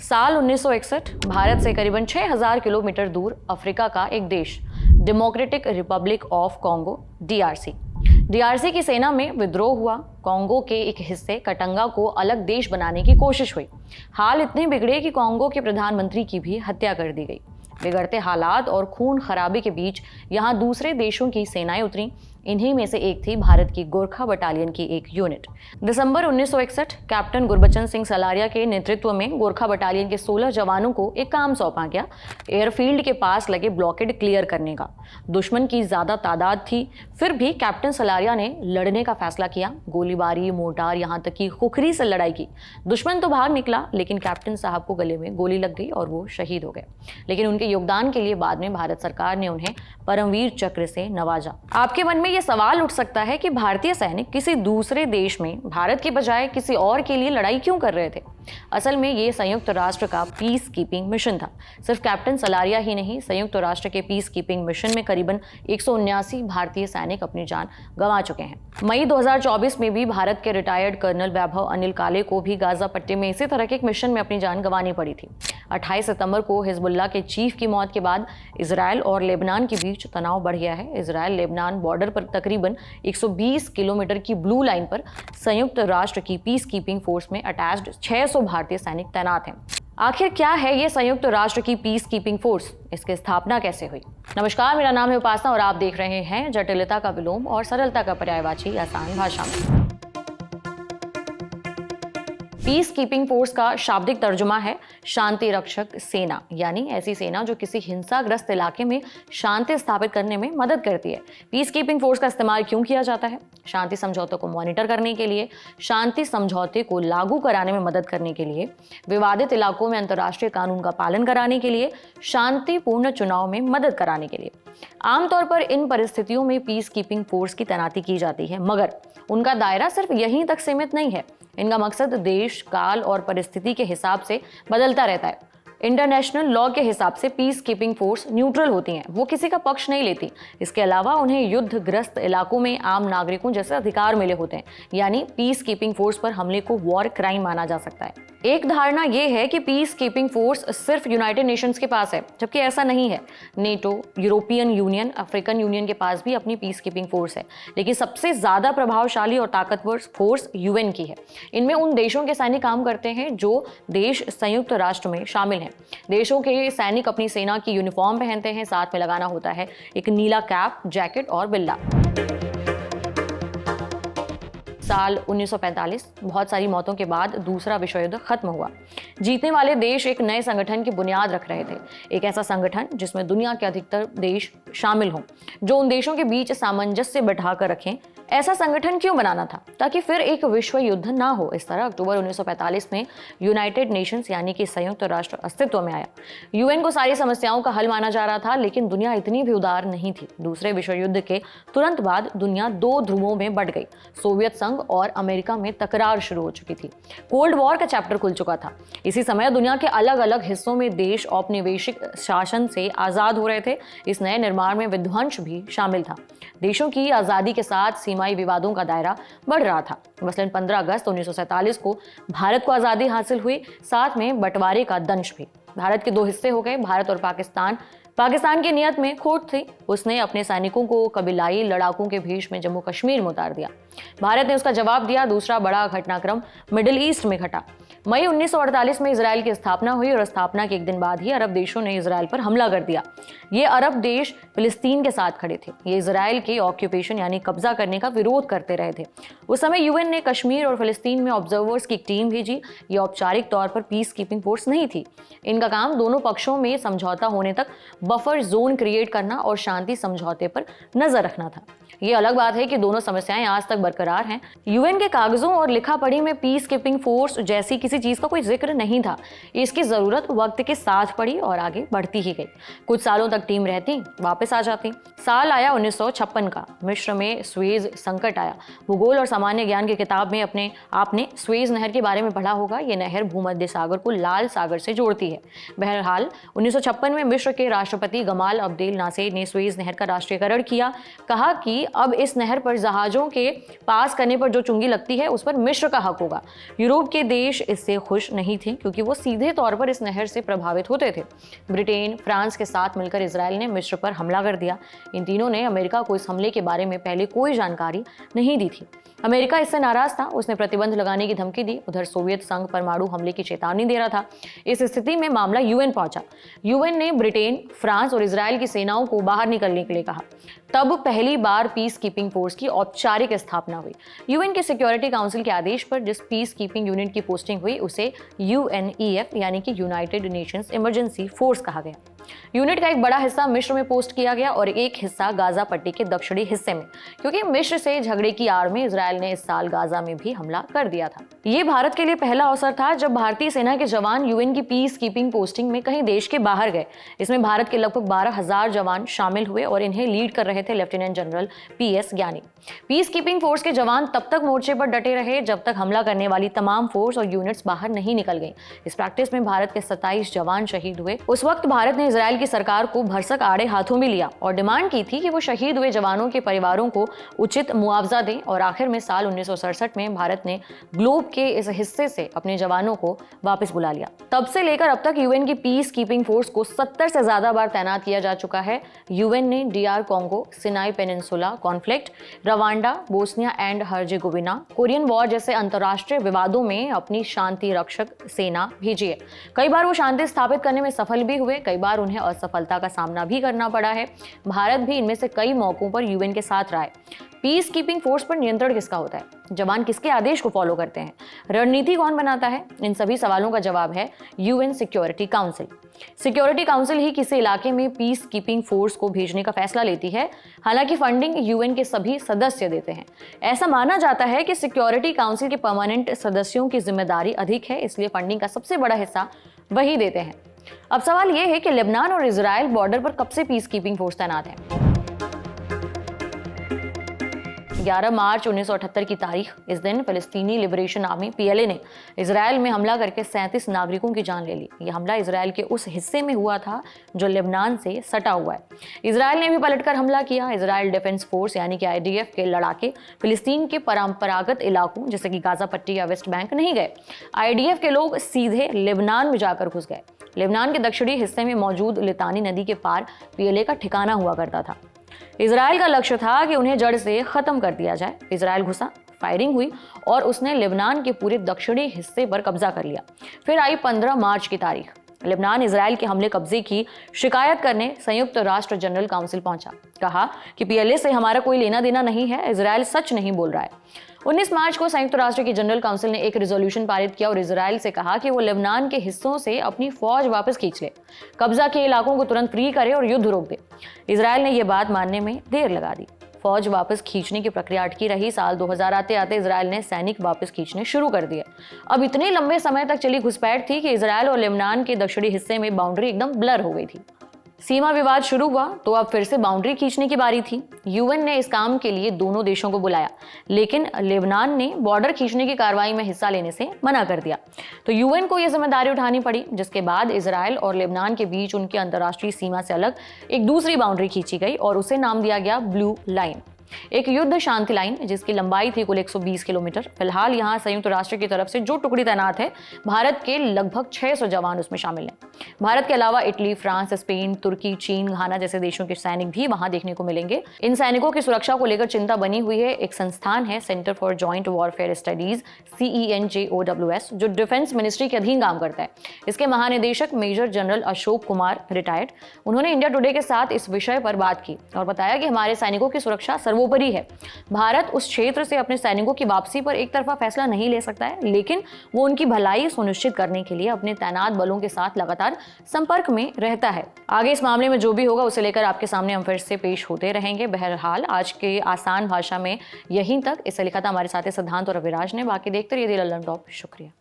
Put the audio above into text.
साल 1961 भारत से करीबन 6000 किलोमीटर दूर अफ्रीका का एक देश democratic Republic of Congo DRC की सेना में विद्रोह हुआ। कॉन्गो के एक हिस्से कटंगा को अलग देश बनाने की कोशिश हुई। हाल इतने बिगड़े कि कॉन्गो के प्रधानमंत्री की भी हत्या कर दी गई। बिगड़ते हालात और खून खराबे के बीच यहाँ दूसरे देशों की सेनाएं उतरी। इन्हीं में से एक थी भारत की गोरखा बटालियन की एक यूनिट। दिसंबर 1961 कैप्टन गुरबचन सिंह सलारिया के नेतृत्व में गोरखा बटालियन के 16 जवानों को एक काम सौंपा गया, एयरफील्ड के पास लगे ब्लॉकेड क्लियर करने का। दुश्मन की ज्यादा तादाद थी, फिर भी कैप्टन सलारिया ने लड़ने का फैसला किया। गोलीबारी, मोर्टार, यहाँ तक कि खुखरी से लड़ाई की। दुश्मन तो भाग निकला, लेकिन कैप्टन साहब को गले में गोली लग गई और वो शहीद हो गए। लेकिन उनके योगदान के लिए बाद में भारत सरकार ने उन्हें परमवीर चक्र से नवाजा। आपके मन में ये सवाल उठ सकता है कि भारतीय सैनिक किसी दूसरे देश में भारत के बजाय किसी और के लिए लड़ाई क्यों कर रहे थे। असल में ये संयुक्त राष्ट्र का पीस कीपिंग मिशन था। सिर्फ कैप्टन सलारिया ही नहीं, संयुक्त राष्ट्र के पीस कीपिंग मिशन में करीबन 179 भारतीय सैनिक अपनी जान गंवा चुके हैं। मई 2024 में भी भारत के रिटायर्ड कर्नल वैभव अनिल काले को भी गाजा पट्टी में इसी तरह के एक मिशन में अपनी जान गंवानी पड़ी थी। 28 सितंबर को हिजबुल्लाह के चीफ की मौत के बाद इजरायल और लेबनान के बीच तनाव बढ़ गया है। इजरायल लेबनान बॉर्डर पर तकरीबन 120 किलोमीटर की ब्लू लाइन पर संयुक्त राष्ट्र की पीस कीपिंग फोर्स में अटैच्ड 600 भारतीय सैनिक तैनात हैं। आखिर क्या है ये संयुक्त राष्ट्र की पीस कीपिंग फोर्स? इसकी स्थापना कैसे हुई? नमस्कार, मेरा नाम है उपासना और आप देख रहे हैं जटिलता का विलोम और सरलता का पर्यायवाची आसान भाषा में। पीस कीपिंग फोर्स का शाब्दिक तर्जुमा है शांति रक्षक सेना, यानी ऐसी सेना जो किसी हिंसाग्रस्त इलाके में शांति स्थापित करने में मदद करती है। पीस कीपिंग फोर्स का इस्तेमाल क्यों किया जाता है? शांति समझौतों को मॉनिटर करने के लिए, शांति समझौते को लागू कराने में मदद करने के लिए, विवादित इलाकों में अंतर्राष्ट्रीय कानून का पालन कराने के लिए, शांतिपूर्ण चुनाव में मदद कराने के लिए। आमतौर पर इन परिस्थितियों में पीस कीपिंग फोर्स की तैनाती की जाती है, मगर उनका दायरा सिर्फ यहीं तक सीमित नहीं है। इनका मकसद देश, काल और परिस्थिति के हिसाब से बदलता रहता है। इंटरनेशनल लॉ के हिसाब से पीस कीपिंग फोर्स न्यूट्रल होती हैं, वो किसी का पक्ष नहीं लेती। इसके अलावा उन्हें युद्धग्रस्त इलाकों में आम नागरिकों जैसे अधिकार मिले होते हैं, यानी पीस कीपिंग फोर्स पर हमले को वॉर क्राइम माना जा सकता है। एक धारणा यह है कि पीस कीपिंग फोर्स सिर्फ यूनाइटेड नेशंस के पास है, जबकि ऐसा नहीं है। NATO, European union, African union के पास भी अपनी पीस कीपिंग फोर्स है, लेकिन सबसे ज्यादा प्रभावशाली और ताकतवर फोर्स यूएन की है। इनमें उन देशों के सैनिक काम करते हैं जो देश संयुक्त राष्ट्र में शामिल हैं। देशों के सैनिक अपनी सेना की यूनिफॉर्म पहनते हैं, साथ में लगाना होता है एक नीला कैप, जैकेट और बिल्ला। साल 1945 बहुत सारी मौतों के बाद दूसरा विश्व युद्ध खत्म हुआ। जीतने वाले देश एक नए संगठन की बुनियाद रख रहे थे, एक ऐसा संगठन जिसमें दुनिया के अधिकतर देश शामिल हों, जो उन देशों के बीच सामंजस्य बैठाकर रखें। ऐसा संगठन क्यों बनाना था? ताकि फिर एक विश्व युद्ध ना हो। इस तरह अक्टूबर 1945 में यूनाइटेड नेशंस यानी कि संयुक्त राष्ट्र अस्तित्व में आया। यूएन को सारी समस्याओं का हल माना जा रहा था, लेकिन दुनिया इतनी भी उदार नहीं थी। दूसरे विश्व युद्ध के तुरंत बाद दुनिया दो ध्रुवों में बंट गई। सोवियत संघ और अमेरिका में तकरार शुरू हो चुकी थी। कोल्ड वॉर का चैप्टर खुल चुका था। इसी समय दुनिया के अलग अलग हिस्सों में देश औपनिवेशिक शासन से आजाद हो रहे थे। इस नए निर्माण में विध्वंस भी शामिल था। देशों की आजादी के साथ सीमाई विवादों का दायरा बढ़ रहा था। मसलन 15 अगस्त 1947 को भारत को आजादी हासिल हुई, साथ में बंटवारे का दंश भी। भारत के दो हिस्से हो गए, भारत और पाकिस्तान। पाकिस्तान की नीयत में खोट थी, उसने अपने सैनिकों को कबीलाई लड़ाकों के भीष में जम्मू कश्मीर में उतार दिया। भारत ने उसका जवाब दिया। दूसरा बड़ा घटनाक्रम मिडिल ईस्ट में घटा। मई 1948 में इजराइल की स्थापना हुई और स्थापना के एक दिन बाद ही अरब देशों ने इजराइल पर हमला कर दिया। ये अरब देश फिलिस्तीन के साथ खड़े थे। ये इजराइल के ऑक्यूपेशन यानी कब्जा करने का विरोध करते रहे थे। उस समय यूएन ने कश्मीर और फिलिस्तीन में ऑब्जर्वर्स की एक टीम भेजी। ये औपचारिक तौर पर पीस कीपिंग फोर्स नहीं थी। इनका काम दोनों पक्षों में समझौता होने तक बफर जोन क्रिएट करना और शांति समझौते पर नजर रखना था। ये अलग बात है कि दोनों समस्याएं आज तक बरकरार हैं। यूएन के कागजों और लिखा पढ़ी में पीस कीपिंग फोर्स जैसी किसी चीज का कोई जिक्र नहीं था। इसकी जरूरत वक्त के साथ पड़ी और आगे बढ़ती ही गई। कुछ सालों तक टीम रहती, वापस आ जाती। साल आया 1956 का। मिस्र में स्वेज संकट आया। भूगोल और सामान्य ज्ञान की किताब में आपने स्वेज नहर के बारे में पढ़ा होगा। ये नहर भूमध्य सागर को लाल सागर से जोड़ती है। बहरहाल 1956 में मिस्र के राष्ट्रपति गमाल अब्देल नासेर ने स्वेज नहर का राष्ट्रीयकरण किया। कहा कि अब इस नहर पर जहाजों के पास करने पर जो चुंगी लगती है उस पर मिस्र का हक होगा। यूरोप के देश इससे खुश नहीं थे क्योंकि वो सीधे तौर पर इस नहर से प्रभावित होते थे। ब्रिटेन, फ्रांस के साथ मिलकर इजराइल ने मिस्र पर हमला कर दिया। इन तीनों ने अमेरिका को इस हमले के बारे में पहले कोई जानकारी नहीं दी थी। अमेरिका इससे नाराज था, उसने प्रतिबंध लगाने की धमकी दी। उधर सोवियत संघ परमाणु हमले की चेतावनी दे रहा था। इस स्थिति में मामला यूएन पहुंचा। यूएन ने ब्रिटेन, फ्रांस और इजराइल की सेनाओं को बाहर निकलने के लिए कहा। तब पहली बार पीस कीपिंग फोर्स की औपचारिक स्थापना हुई। यूएन के सिक्योरिटी काउंसिल के आदेश पर जिस पीस कीपिंग यूनिट की पोस्टिंग हुई उसे यूएनईएफ यानी कि यूनाइटेड नेशंस इमरजेंसी फोर्स कहा गया। यूनिट का एक बड़ा हिस्सा मिस्र में पोस्ट किया गया और एक हिस्सा गाजा पट्टी के दक्षिणी हिस्से में, क्योंकि मिस्र से झगड़े की आड़ में इजराइल ने इस साल गाजा में भी हमला कर दिया था। ये भारत के लिए पहला अवसर था जब भारतीय सेना के जवान यूएन की पीस कीपिंग पोस्टिंग में कहीं देश के बाहर गए। इसमें भारत के लगभग 12,000 जवान शामिल हुए और इन्हें लीड कर रहे थे लेफ्टिनेंट जनरल पीएस ज्ञानी। पीस कीपिंग फोर्स के जवान तब तक मोर्चे पर डटे रहे जब तक हमला करने वाली तमाम फोर्स और यूनिट्स बाहर नहीं निकल गई। इस प्रैक्टिस में भारत के 27 जवान शहीद हुए। उस वक्त भारत ने इजराइल की सरकार को भरसक आड़े हाथों में लिया और डिमांड की थी कि वो शहीद हुए जवानों के परिवारों को उचित मुआवजा दें और आखिर में साल 1967 में भारत ने ग्लोब के इस हिस्से से अपने जवानों को वापस बुला लिया। तब से लेकर अब तक यूएन की पीस कीपिंग फोर्स को 70 से ज्यादा बार तैनात किया जा चुका है। यूएन ने DR Congo, Sinai peninsula conflict, Rwanda, Bosnia and Herzegovina, Korean war जैसे अंतर्राष्ट्रीय विवादों में अपनी शांति रक्षक सेना भेजी है। कई बार वो शांति स्थापित करने में सफल भी हुए, कई बार उन्हें असफलता का सामना भी करना पड़ा है। भारत भी इनमें से कई मौकों पर यूएन के साथ रहा है। पीस कीपिंग फोर्स पर नियंत्रण किसका होता है? जवान किसके आदेश को फॉलो करते हैं? रणनीति कौन बनाता है? इन सभी सवालों का जवाब है UN security council. Security council ही किसी इलाके में पीस कीपिंग फोर्स को भेजने का फैसला लेती है। हालांकि फंडिंग यूएन के सभी सदस्य देते हैं। ऐसा माना जाता है कि सिक्योरिटी काउंसिल के परमानेंट सदस्यों की जिम्मेदारी अधिक है, इसलिए फंडिंग का सबसे बड़ा हिस्सा वही देते हैं। अब सवाल यह है कि लेबनान और इजराइल बॉर्डर पर कब से पीस कीपिंग फोर्स तैनात है? 11 मार्च 1978 की तारीख। इस दिन फिलिस्तीनी लिबरेशन आर्मी पीएलए ने इजराइल में हमला करके 37 नागरिकों की जान ले ली। यह हमला इजराइल के उस हिस्से में हुआ था जो लेबनान से सटा हुआ है। इजराइल ने भी पलटकर हमला किया। इजराइल डिफेंस फोर्स यानी कि आईडीएफ के लड़ाके फिलिस्तीन के परंपरागत इलाकों जैसे कि गाजा पट्टी या वेस्ट बैंक नहीं गए। आईडीएफ के लोग सीधे लेबनान में जाकर घुस गए। लेबनान के दक्षिणी हिस्से में मौजूद लितानी नदी के पार पीएलए का ठिकाना हुआ करता था। इजराइल का लक्ष्य था कि उन्हें जड़ से खत्म कर दिया जाए। इजराइल घुसा, फायरिंग हुई और उसने लेबनान के पूरे दक्षिणी हिस्से पर कब्जा कर लिया। फिर आई 15 मार्च की तारीख। लेबनान इजराइल के हमले कब्जे की शिकायत करने संयुक्त राष्ट्र जनरल काउंसिल पहुंचा। कहा कि पीएलए से हमारा कोई लेना देना नहीं है, इजराइल सच नहीं बोल रहा है। 19 मार्च को संयुक्त राष्ट्र की जनरल काउंसिल ने एक रिजोल्यूशन पारित किया और इजराइल से कहा कि वो लेबनान के हिस्सों से अपनी फौज वापस खींच ले, कब्जा के इलाकों को तुरंत फ्री करे और युद्ध रोक दे। इजराइल ने यह बात मानने में देर लगा दी। फौज वापस खींचने की प्रक्रिया अटकी रही। साल 2000 आते आते इजराइल ने सैनिक वापस खींचने शुरू कर दिए। अब इतने लंबे समय तक चली घुसपैठ थी कि इजराइल और लेबनान के दक्षिणी हिस्से में बाउंड्री एकदम ब्लर हो गई थी। सीमा विवाद शुरू हुआ तो अब फिर से बाउंड्री खींचने की बारी थी। यूएन ने इस काम के लिए दोनों देशों को बुलाया, लेकिन लेबनान ने बॉर्डर खींचने की कार्रवाई में हिस्सा लेने से मना कर दिया। तो यूएन को यह जिम्मेदारी उठानी पड़ी, जिसके बाद इजराइल और लेबनान के बीच उनकी अंतर्राष्ट्रीय सीमा से अलग एक दूसरी बाउंड्री खींची गई और उसे नाम दिया गया ब्लू लाइन, एक युद्ध शांति लाइन जिसकी लंबाई थी कुल 120 किलोमीटर। फिलहाल यहाँ संयुक्त राष्ट्र की तरफ से जो टुकड़ी तैनात है, भारत के लगभग 600 जवान उसमें शामिल हैं। भारत के अलावा इटली, फ्रांस, स्पेन, तुर्की, चीन, घाना जैसे देशों के सैनिक भी वहां देखने को मिलेंगे। इन सैनिकों की सुरक्षा को लेकर चिंता बनी हुई है। एक संस्थान है centre for joint warfare studies CENJOWS, जो डिफेंस मिनिस्ट्री के अधीन काम करता है। इसके महानिदेशक major general Ashok Kumar retired, उन्होंने इंडिया टुडे के साथ इस विषय पर बात की और बताया कि हमारे सैनिकों की सुरक्षा सर्वोपरि है। भारत उस क्षेत्र से अपने सैनिकों की वापसी पर एक तरफा फैसला नहीं ले सकता है, लेकिन वो उनकी भलाई सुनिश्चित करने के लिए अपने तैनात बलों के साथ लगातार संपर्क में रहता है। आगे इस मामले में जो भी होगा उसे लेकर आपके सामने हम फिर से पेश होते रहेंगे। बहरहाल आज के आसान भाषा में यहीं तक। इसे लिखा था हमारे साथी सिद्धांत और अविराज ने। बाकी देखते रहिए दी लल्लन टॉप। शुक्रिया।